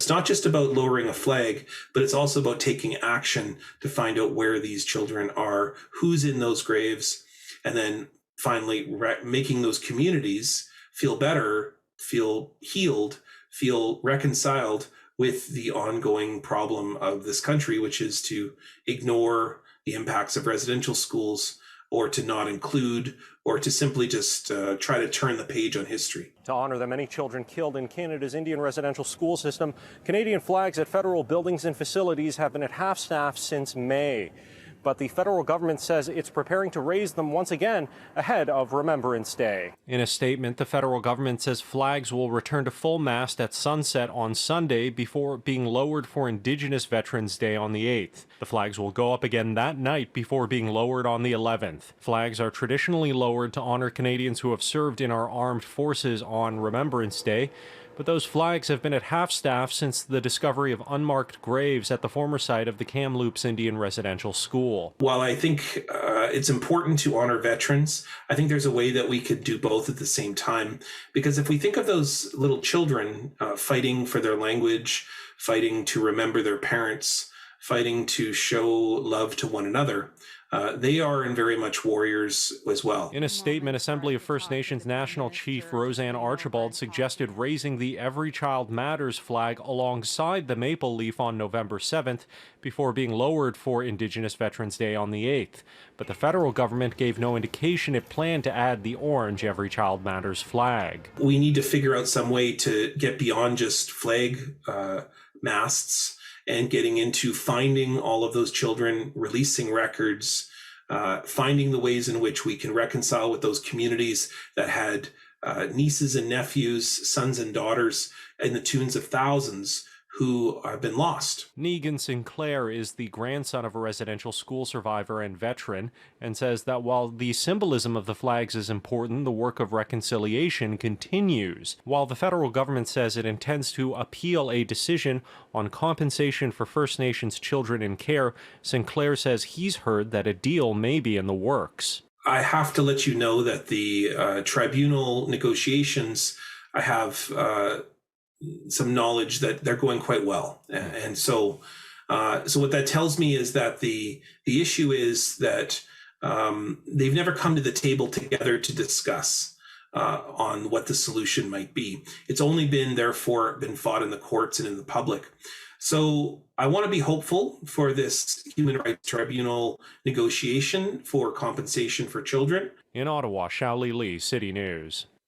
it's not just about lowering a flag, but it's also about taking action to find out where these children are, who's in those graves, and then finally making those communities feel better, feel healed, feel reconciled with the ongoing problem of this country, which is to ignore the impacts of residential schools, or to not include, or to simply just try to turn the page on history. To honor the many children killed in Canada's Indian residential school system, Canadian flags at federal buildings and facilities have been at half-staff since May. But the federal government says it's preparing to raise them once again ahead of Remembrance Day. In a statement, the federal government says flags will return to full mast at sunset on Sunday before being lowered for Indigenous Veterans Day on the 8th. The flags will go up again that night before being lowered on the 11th. Flags are traditionally lowered to honor Canadians who have served in our armed forces on Remembrance Day. But those flags have been at half-staff since the discovery of unmarked graves at the former site of the Kamloops Indian Residential School. While I think it's important to honor veterans, I think there's a way that we could do both at the same time. Because if we think of those little children fighting for their language, fighting to remember their parents, fighting to show love to one another, they are in very much warriors as well. In a statement, Assembly of First Nations National Chief Roseanne Archibald suggested raising the Every Child Matters flag alongside the maple leaf on November 7th before being lowered for Indigenous Veterans Day on the 8th. But the federal government gave no indication it planned to add the orange Every Child Matters flag. We need to figure out some way to get beyond just flag masts and getting into finding all of those children, releasing records, finding the ways in which we can reconcile with those communities that had nieces and nephews, sons and daughters in the tunes of thousands who have been lost. Negan Sinclair is the grandson of a residential school survivor and veteran, and says that while the symbolism of the flags is important, the work of reconciliation continues. While the federal government says it intends to appeal a decision on compensation for First Nations children in care, Sinclair says he's heard that a deal may be in the works. I have to let you know that the tribunal negotiations, I have some knowledge that they're going quite well. And so what that tells me is that the issue is that they've never come to the table together to discuss on what the solution might be. It's only therefore been fought in the courts and in the public. So I want to be hopeful for this Human Rights Tribunal negotiation for compensation for children. In Ottawa, Xiaoli Li, City News.